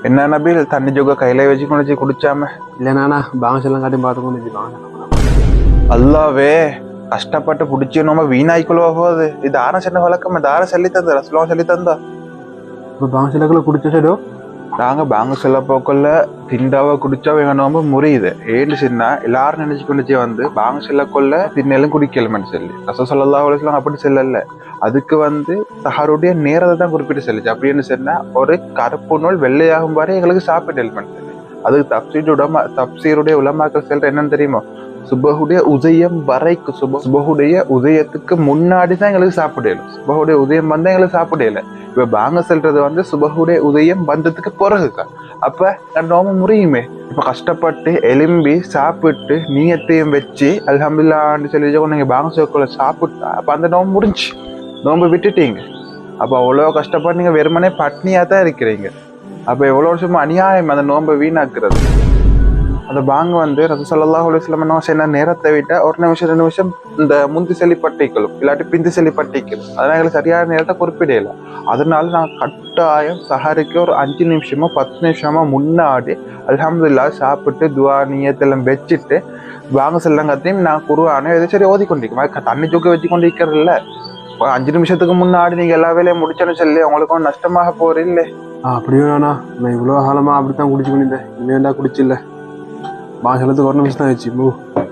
என்ன நபில் தண்ணி ஜோக்க கையில வச்சு கொண்டு குடிச்சாம இல்லைண்ணா பாங்க எல்லாம் காட்டி பார்த்து கொண்டு வாங்க. அல்லாவே கஷ்டப்பட்டு பிடிச்சி நம்ம வீணாய்க்குள்ள போகுது. இது ஆன சின்ன வழக்கம் இது ஆர சொல்லி தந்தா ரசூலுல்லாஹ் சொல்லி தந்தா. இப்போ பாங்க சிலக்குள்ள குடிச்ச சைடோ நாங்க பேங்க் செல்ல போக்குள்ள திண்டாவ குடிச்சா எங்க நோம்பு முறியுது. ஏன்னு சொன்னா எல்லாரும் நினைச்சு கொண்டுச்சு வந்து பேங்க் செல்லக்குள்ள திண்ணெல்லாம் குடிக்கலமென்னு சொல்லி ரசூல் ஸல்லல்லாஹு அலைஹி வஸல்லம் அப்படி சொல்லல. அதுக்கு வந்து சஹருடைய நேரத்தை தான் குறிப்பிட்டு சொல்லிச்சு. அப்படின்னு சொன்னா ஒரு கருப்பு நூல் வெள்ளையாகும் பாரு எங்களுக்கு சாப்பிட்டு சொல்லி அதுக்கு தப்சீருடைய உலமாக்கள் சொல்ற என்னன்னு தெரியுமா, சுபஹுடைய உதயம் வரைக்கும் சுபஹுடைய உதயத்துக்கு முன்னாடி தான் எங்களுக்கு சாப்பிடல. சுபஹுடைய உதயம் வந்தா எங்களுக்கு சாப்பிடல. இப்ப பாங்க செல்றது வந்து சுபஹுடைய உதயம் வந்ததுக்கு பிறகுக்கா. அப்ப நோம்பு முறியுமே. இப்ப கஷ்டப்பட்டு எலும்பி சாப்பிட்டு நீயத்தையும் வச்சு அல்ஹம்துலில்லாஹ்னு சொல்லி நீங்க பாங்க சேர்க்கல சாப்பிட்டா அப்ப அந்த நோம்பு முடிஞ்சு நோம்பு விட்டுட்டீங்க. அப்ப அவ்வளவு கஷ்டப்பட்டு நீங்க வெறுமனே பட்னியா தான் இருக்கிறீங்க. அப்ப எவ்வளவு வருஷமா அநியாயம் அந்த நோம்பை வீணாக்குறது. அந்த பாங்க வந்து ரசூல் ஸல்லல்லாஹு அலைஹி வஸல்லம் என்ன செய்யற நேரத்தை விட்ட ஒரு நிமிஷம் 2 நிமிஷம் இந்த முந்தி செல்லி பட்டிக்கலும் இல்லாட்டி பிந்தி செல்லி பட்டிக்கலும் அதனால எங்களுக்கு சரியான நேரத்தை குறிப்பிடல. அதனால நாங்க கட்டாயம் சஹருக்கு ஒரு 5 நிமிஷமோ 10 நிமிஷமோ முன்னாடி அல்ஹம்துலில்லாஹ் சாப்பிட்டு துவா நியத்தெல்லாம் வச்சுட்டு வாங்க செல்லங்கத்தையும் நான் குர்ஆனை எதை சரி ஓதி கொண்டிருக்கேன். தண்ணி ஜோக்க வச்சு கொண்டிருக்கிறது இல்ல. 5 நிமிஷத்துக்கு முன்னாடி நீங்க எல்லா வேலையும் முடிச்சோன்னு சொல்லி உங்களுக்கு நஷ்டமாக போறீங்களே. அப்படியே வேணா நான் இவ்வளோ காலமா அப்படித்தான் குடிச்சு கொண்டிருந்தேன். இனிமேண்டா குடிச்சில்ல பாங்க செல்லத்துக்கு ஒரு நிமிஷம் தான் ஆயிடுச்சு.